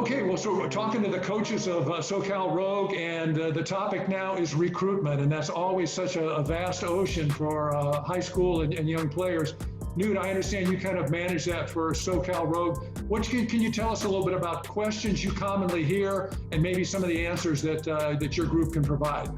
Okay, well, so we're talking to the coaches of SoCal Rogue, and the topic now is recruitment, and that's always such a vast ocean for high school and young players. Newt, I understand you kind of manage that for SoCal Rogue. Can you tell us a little bit about questions you commonly hear and maybe some of the answers that your group can provide?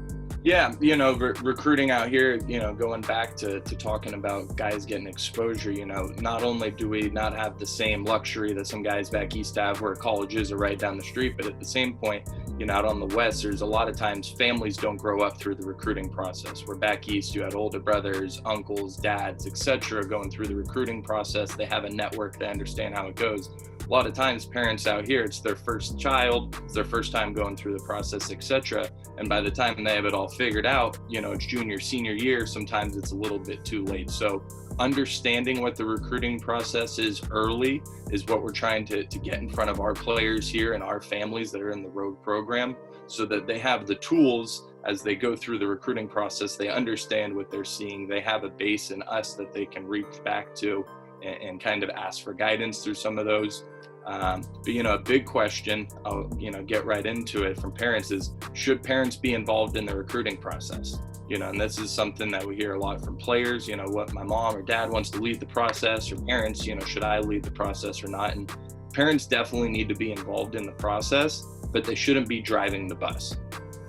Yeah, recruiting out here, going back to talking about guys getting exposure, not only do we not have the same luxury that some guys back east have where colleges are right down the street, but at the same point, out on the west, there's a lot of times families don't grow up through the recruiting process. Where back east, you had older brothers, uncles, dads, etc. going through the recruiting process. They have a network, they understand how it goes. A lot of times parents out here, it's their first child, it's their first time going through the process, etc. And by the time they have it all figured out, it's junior, senior year, sometimes it's a little bit too late. So understanding what the recruiting process is early is what we're trying to get in front of our players here and our families that are in the Rogue program, so that they have the tools as they go through the recruiting process. They understand what they're seeing. They have a base in us that they can reach back to and kind of ask for guidance through some of those. But a big question, I'll get right into it, from parents is, should parents be involved in the recruiting process? And this is something that we hear a lot from players, what my mom or dad wants to lead the process, or parents, should I lead the process or not? And parents definitely need to be involved in the process, but they shouldn't be driving the bus.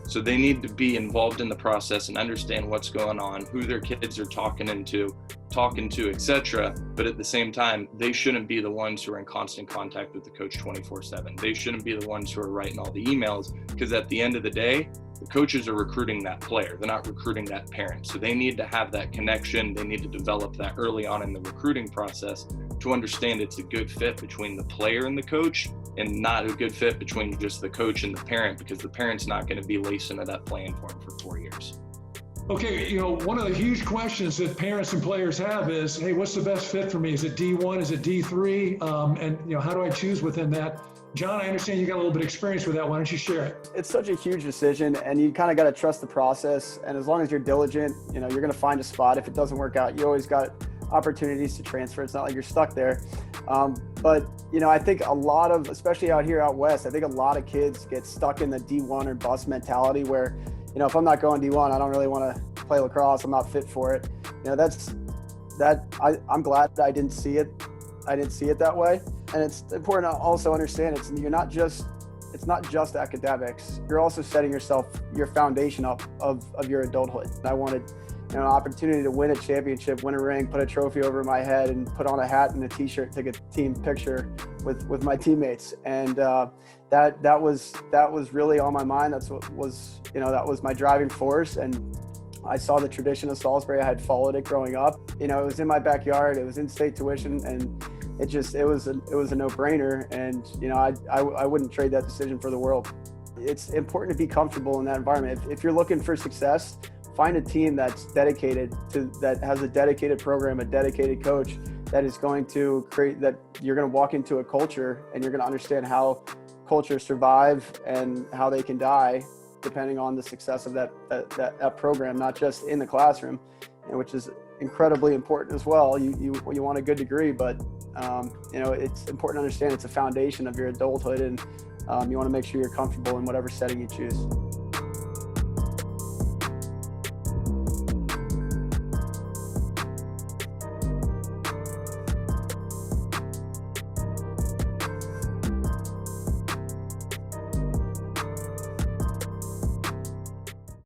So they need to be involved in the process and understand what's going on, who their kids are talking to, etc. But at the same time, they shouldn't be the ones who are in constant contact with the coach 24/7. They shouldn't be the ones who are writing all the emails, because at the end of the day, the coaches are recruiting that player. They're not recruiting that parent. So they need to have that connection. They need to develop that early on in the recruiting process to understand it's a good fit between the player and the coach, and not a good fit between just the coach and the parent, because the parent's not going to be laced into that playing for him for 4 years. Okay, one of the huge questions that parents and players have is, hey, what's the best fit for me? Is it D1? Is it D3? And how do I choose within that? John, I understand you got a little bit of experience with that. Why don't you share it? It's such a huge decision, and you kind of got to trust the process. And as long as you're diligent, you're going to find a spot. If it doesn't work out, you always got opportunities to transfer. It's not like you're stuck there. But I think a lot of, especially out here out west, I think a lot of kids get stuck in the D1 or bust mentality where, if I'm not going D1, I don't really want to play lacrosse. I'm not fit for it. I'm glad that I didn't see it. I didn't see it that way. And it's important to also understand it's not just academics. You're also setting your foundation up of your adulthood. I wanted an opportunity to win a championship, win a ring, put a trophy over my head, and put on a hat and a t-shirt, take a team picture with my teammates. And that was really on my mind. That's what was, that was my driving force. And I saw the tradition of Salisbury. I had followed it growing up. It was in my backyard. It was in-state tuition, and it was a no-brainer. And I wouldn't trade that decision for the world. It's important to be comfortable in that environment. If you're looking for success, find a team that's dedicated that has a dedicated program, a dedicated coach that is going to create that. You're going to walk into a culture, and you're going to understand how cultures survive and how they can die, depending on the success of that program, not just in the classroom, which is incredibly important as well. You want a good degree, but it's important to understand it's a foundation of your adulthood, and you want to make sure you're comfortable in whatever setting you choose.